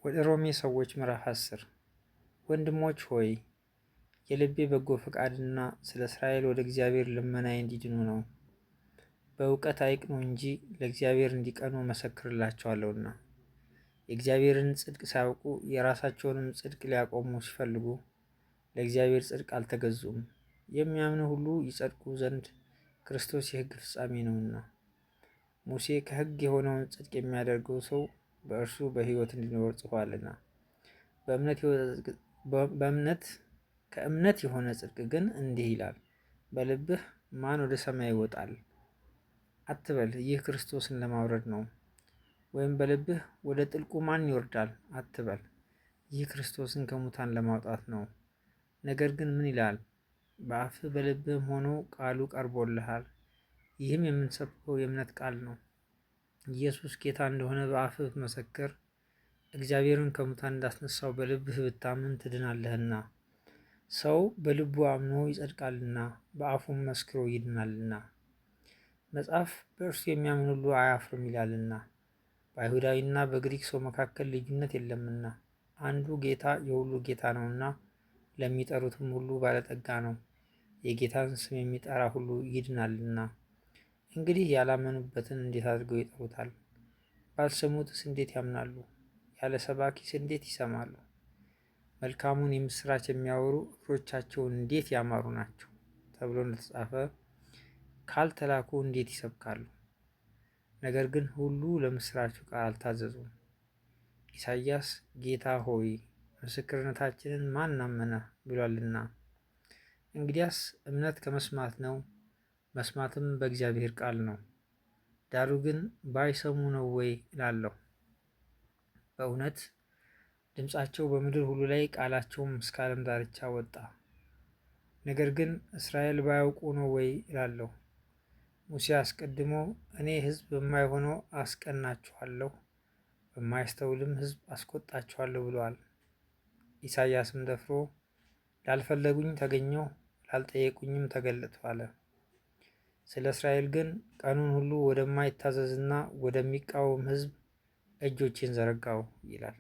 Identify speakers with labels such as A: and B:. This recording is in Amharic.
A: ወደ ሮሜ ሰዎች ምዕራፍ 10 ወንድሞች ሆይ የልቤ በጎ ፈቃድና ስለ እስራኤል ወደ እግዚአብሔር ልመናዬ እንዲድኑ ነው። በእውቀት አይቅኑ እንጂ ለእግዚአብሔር እንዲቀኑ መሰክርላቸዋለሁና። የእግዚአብሔርን ጽድቅ ሳያውቁ የራሳቸውንም ጽድቅ ሊያቆሙ ሲፈልጉ ለእግዚአብሔር ጽድቅ አልተገዙም። የሚያምኑ ሁሉ ይጸድቁ ዘንድ ክርስቶስ የሕግ ፍጻሜ ነውና። ሙሴ ከሕግ የሆነውን ጽድቅ የሚያደርገው ሰው በእርሱ በሕይወት እንዲኖር ጽፏልና። ከእምነት የሆነ ጽድቅ ግን እንዲህ ይላል፣ በልብህ ማን ወደ ሰማይ ይወጣል አትበል፣ ይህ ክርስቶስን ለማውረድ ነው። ወይም በልብህ ወደ ጥልቁ ማን ይወርዳል አትበል፣ ይህ ክርስቶስን ከሙታን ለማውጣት ነው። ነገር ግን ምን ይላል? በአፍህ በልብህም ሆኖ ቃሉ ቀርቦልሃል። ይህም የምንሰብከው የእምነት ቃል ነው። ኢየሱስ ጌታ እንደሆነ በአፍህ ብትመሰክር፣ እግዚአብሔርን ከሙታን እንዳስነሳው በልብህ ብታምን ትድናለህና። ሰው በልቡ አምኖ ይጸድቃልና በአፉም መስክሮ ይድናልና። መጽሐፍ በእርሱ የሚያምን ሁሉ አያፍርም ይላልና። በአይሁዳዊና በግሪክ ሰው መካከል ልዩነት የለምና፣ አንዱ ጌታ የሁሉ ጌታ ነውና ለሚጠሩትም ሁሉ ባለጠጋ ነው። የጌታን ስም የሚጠራ ሁሉ ይድናልና። እንግዲህ ያላመኑበትን እንዴት አድርገው ይጠሩታል? ባልሰሙትስ እንዴት ያምናሉ? ያለ ሰባኪስ እንዴት ይሰማሉ? መልካሙን የምስራች የሚያወሩ እግሮቻቸውን እንዴት ያማሩ ናቸው ተብሎ እንደተጻፈ ካልተላኩ እንዴት ይሰብካሉ? ነገር ግን ሁሉ ለምስራቹ ቃል አልታዘዙም። ኢሳይያስ ጌታ ሆይ ምስክርነታችንን ማን አመነ ብሏልና። እንግዲያስ እምነት ከመስማት ነው፣ መስማትም በእግዚአብሔር ቃል ነው። ዳሩ ግን ባይሰሙ ነው ወይ እላለሁ። በእውነት ድምፃቸው በምድር ሁሉ ላይ ቃላቸውም እስከ ዓለም ዳርቻ ወጣ። ነገር ግን እስራኤል ባያውቁ ነው ወይ እላለሁ። ሙሴ አስቀድሞ እኔ ሕዝብ በማይሆነው አስቀናችኋለሁ፣ በማያስተውልም ሕዝብ አስቆጣችኋለሁ ብለዋል። ኢሳይያስም ደፍሮ ላልፈለጉኝ ተገኘሁ፣ ላልጠየቁኝም ተገለጥሁ አለ። ስለ እስራኤል ግን ቀኑን ሁሉ ወደማይታዘዝና ወደሚቃወም ሕዝብ እጆቼን ዘረጋሁ ይላል።